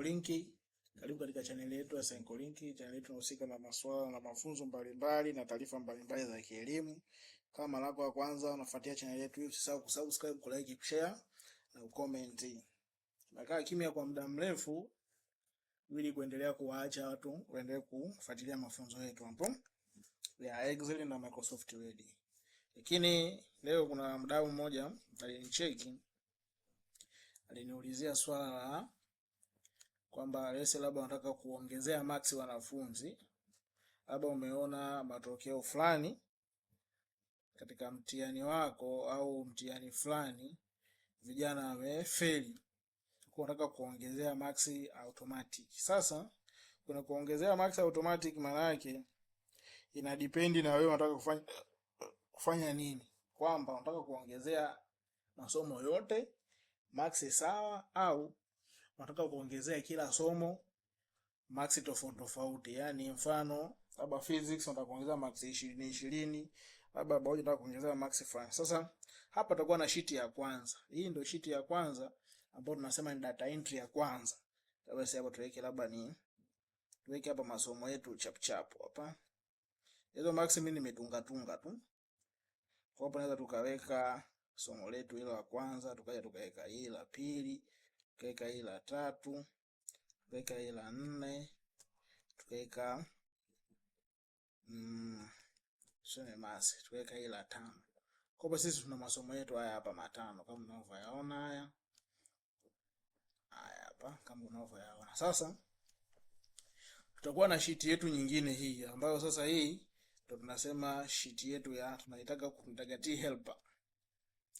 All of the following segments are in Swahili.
Linki, karibu katika channel yetu ya Senko Linki. Channel yetu inahusika na masuala na mafunzo mbalimbali na taarifa mbalimbali za kielimu. Kama mara yako ya kwanza unafuatia channel yetu, usisahau kusubscribe, kulike, kushare na kucomment. Nakaa kimya kwa muda mrefu ili kuendelea kuwaacha watu waendelee kufuatilia mafunzo yetu hapo ya Excel na Microsoft Word. Lakini leo kuna mdau mmoja alinicheki, aliniulizia swala la kwamba lese labda unataka kuongezea max wanafunzi, labda umeona matokeo fulani katika mtihani wako au mtihani fulani vijana wamefeli, unataka kuongezea max automatic. Sasa kuna kuongezea max automatic, maana yake ina depend na wewe unataka kufanya nini, kwamba unataka kuongezea masomo yote max sawa, au unataka kuongezea kila somo max tofauti tofauti. Yani mfano labda physics unataka kuongezea max 20, labda biology unataka kuongezea max fulani. Sasa hapa tutakuwa na sheet ya kwanza. Hii ndio sheet ya kwanza ambayo tunasema ni data entry ya kwanza. Basi hapa tuweke tuweke hapa masomo yetu chap hapa. Hizo max mimi nimetunga tu. Kwa hapo naweza tukaweka somo letu hilo la kwanza, tukaja tukaweka hili la pili, tukaweka hili la tatu, tukaweka hili la nne, tukaweka tukaweka hili la tano. Kwa hivyo sisi tuna masomo yetu haya hapa matano kama unavyoyaona haya. Haya hapa kama unavyoyaona. Sasa tutakuwa na sheet yetu nyingine hii ambayo sasa hii ndio tunasema sheet yetu ya tunaitaka T helper.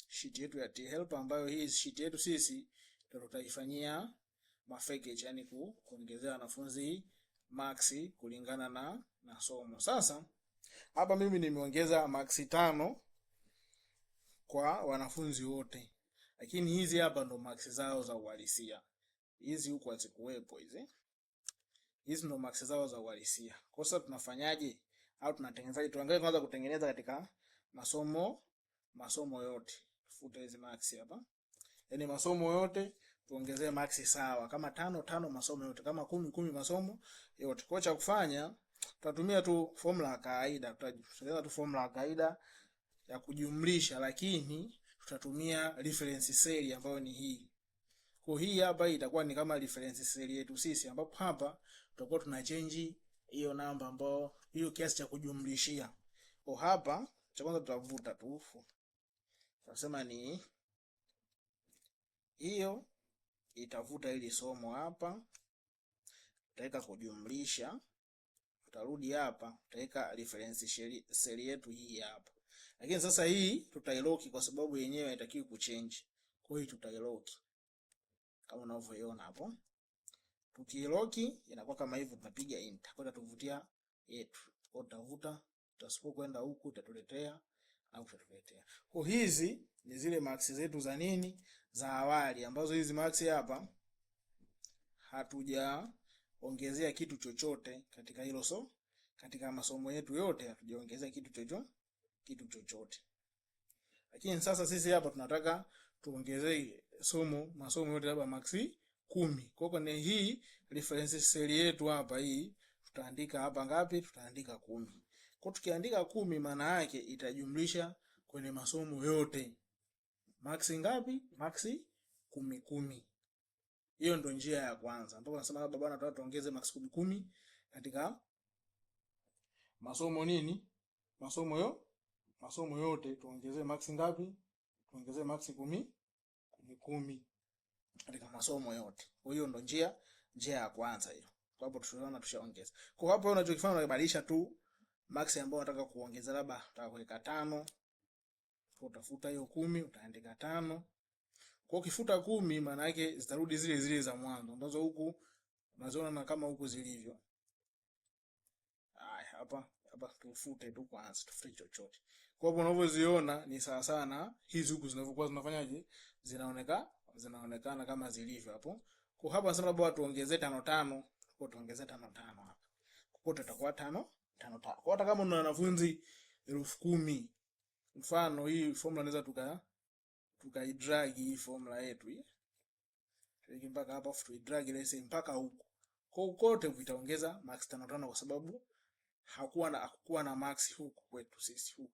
Sheet yetu ya T helper ambayo hii sheet yetu sisi ndio tutaifanyia mafekage, yani kuongezea wanafunzi max kulingana na somo. Sasa hapa mimi nimeongeza max 5 kwa wanafunzi wote, lakini hizi hapa ndo max zao za uhalisia. Hizi huko hazikuwepo hizi. Hizi ndo max zao za uhalisia. Kwa sasa tunafanyaje au tunatengenezaje? Tuangalie kwanza kutengeneza katika masomo yote. Futa hizi max hapa. Yaani masomo yote tuongezee max sawa. Kama 5 masomo yote, kama 10 masomo yote. Kwa cha kufanya tutatumia tu formula ya kawaida. Tutatumia tu formula ya kawaida ya kujumlisha, lakini tutatumia reference cell ambayo ni hii. Kwa hii hapa itakuwa ni kama reference cell yetu sisi, ambapo hapa tutakuwa tuna change hiyo namba ambayo hiyo kiasi cha kujumlishia. Kwa hapa cha kwanza tutavuta tu. Tunasema ni hiyo itavuta ili somo hapa. Tutaweka kujumlisha. Tutarudi hapa, tutaweka reference cell yetu hii hapa. Lakini sasa hii tutailock kwa sababu yenyewe haitakiwi kuchange. Kwa hiyo tutailock kama unavyoiona hapo. Tukilock inakuwa kama hivyo, tunapiga enter. Kwa tuvutia yetu. Kwa tutavuta, tutasipo kwenda huku itatuletea au tutatuletea. Kwa hizi ni zile max zetu za nini? Za awali, ambazo hizi max hapa hatujaongezea kitu chochote katika hilo katika masomo yetu yote hatujaongezea kitu chochote. Lakini sasa sisi hapa tunataka tuongezee masomo yote labda max 10. Kwa hiyo hii reference cell yetu hapa hii tutaandika hapa ngapi? Tutaandika 10. Kwa tukiandika 10 maana yake itajumlisha kwenye masomo yote max ngapi? Max 10. Hiyo ndio njia ya kwanza ambapo nasema labda bwana tunataka tuongeze max 10 katika masomo nini? Masomo yote tuongezee max ngapi? Tuongezee max 10 katika masomo yote. Kwa hiyo ndo njia ya kwanza hiyo. Kwa hapo tunaona tushaongeza. Kwa hapo unachokifanya unabadilisha tu max ambayo unataka kuongeza, labda unataka kuweka 5. Utafuta hiyo 10 utaandika 5. Kwa ukifuta 10 maana yake zitarudi zile za mwanzo ambazo huku unaziona kama huku zilivyo. Haya hapa tufute tu kwanza, tufute chochote. Kwa hapo unavyoziona ni sawa sana hizi huku zinavyokuwa zinafanyaje? Zinaonekana kama zilivyo hapo. Kwa hapa nasema labda tuongezee 5. Kwa tuongezee 5 hapa. Kwa tutakuwa 5. Kwa hata kama una wanafunzi 10,000, mfano hii formula naweza tukaidrag hii formula yetu hii. tuweke mpaka hapa, afu tuidrag ile mpaka huko. Kwa kote vitaongeza max 5 kwa sababu hakuwa na max huku kwetu sisi huku.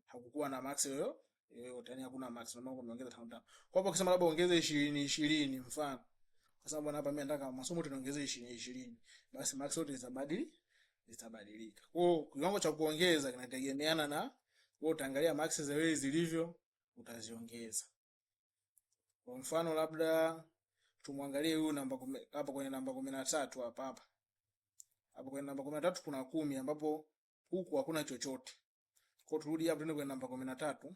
Hakukuwa na max yoyote, yani hakuna max, ndio maana tumeongeza 5. Kwa hapo ukisema labda ongeze 20 mfano. Kwa sababu hapa mimi nataka masomo tunaongeze 20, basi max yote zitabadilika. Kwa kiwango cha kuongeza kinategemeana na wewe utaangalia max za wewe zilivyo utaziongeza. Kwa mfano labda tumwangalie huyu namba hapa kwenye namba 13 hapa. Hapo kwenye namba 13 kuna 10 ambapo huku hakuna chochote. Kwa turudi hapo tena kwenye namba 13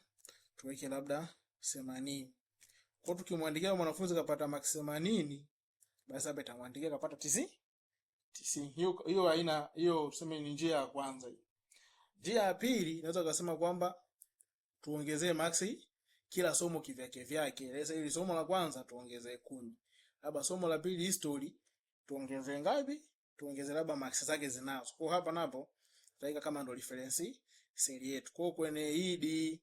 tuweke labda 80. Kwa tukimwandikia mwanafunzi kapata max 80, basi hapa itamwandikia kapata 90. Hiyo haina hiyo, tuseme ni njia ya kwanza hiyo. Njia ya pili naweza kusema kwamba tuongezee max kila somo kivyake. Sasa hili somo la kwanza tuongezee 10. Labda somo la pili history tuongezee ngapi? Tuongezee labda max zake zinazo. Kwa hapa napo tutaweka kama ndo reference cell yetu. Kwa kwenye hii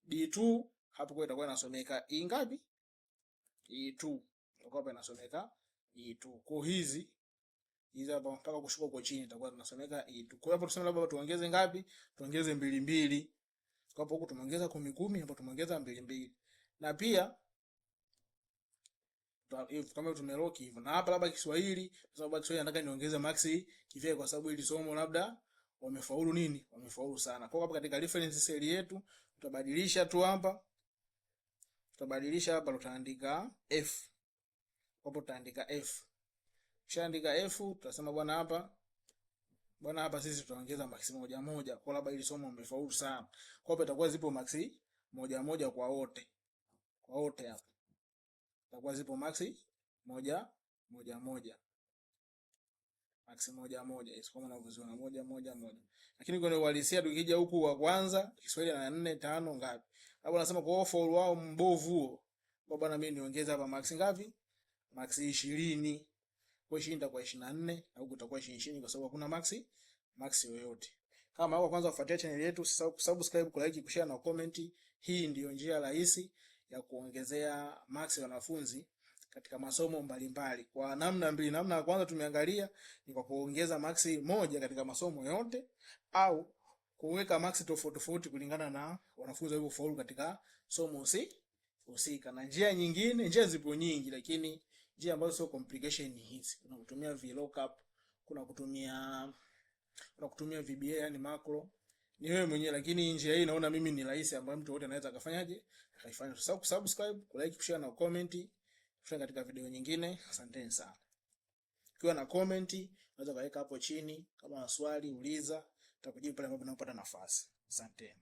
D2 hapo kwa itakuwa inasomeka E ngapi? E2. Itakuwa hapa inasomeka E2. Kwa hizi hapa mpaka kushuka kwa chini itakuwa tunasomeka E2. Kwa hapo tuseme labda tuongeze ngapi? Tuongeze 2. Kwa hapo huko tumeongeza 10, hapo tumeongeza 2. Na pia kama tumelock hivyo. Na hapa labda Kiswahili, kwa sababu Kiswahili nataka niongeze max kivyo kwa sababu hili somo labda wamefaulu nini? Wamefaulu sana. Kwa hapa katika reference cell yetu tutabadilisha tu hapa. Tutabadilisha hapa tutaandika F. Hapo tutaandika F. Kishaandika F tutasema bwana hapa sisi tutaongeza max 1 kwa labda hili somo wamefaulu sana. Kwa hapa itakuwa zipo max 1 kwa wote. Kwa wote hapa. Itakuwa zipo max 1. Max 1 hizo kama unavyoziona 1. Lakini kwenye uhalisia tukija huku wa kwanza Kiswahili na 4 5 ngapi? Hapo nasema kwa offer wao mbovu huo. Kwa bwana mimi niongeza hapa max ngapi? Max 20. Kwa 20 itakuwa 24 na huku itakuwa 20 kwa sababu hakuna max yoyote. Kama hapo kwanza ufuatia channel yetu, usisahau kusubscribe, kulike, kushare na comment. Hii ndiyo njia rahisi ya kuongezea max wanafunzi katika masomo mbalimbali. Kwa namna mbili. Namna ya kwanza tumeangalia ni kwa kuongeza max 1 katika masomo yote au kuweka max tofauti kulingana na wanafunzi walivyofaulu katika somo husika. Na njia nyingine, njia zipo nyingi lakini njia ambazo sio complication ni hizi. Kuna kutumia VLOOKUP, kuna kutumia VBA yani macro. Ni wewe mwenyewe, lakini njia hii naona mimi ni rahisi ambayo mtu wote anaweza akafanyaje? Akaifanya. Subscribe, kulike, kushare na comment. Tufanye katika video nyingine. Asanteni sana. Ukiwa na comment unaweza kaweka hapo chini, kama una swali uliza, tutakujibu pale ambapo unapata nafasi. Asanteni.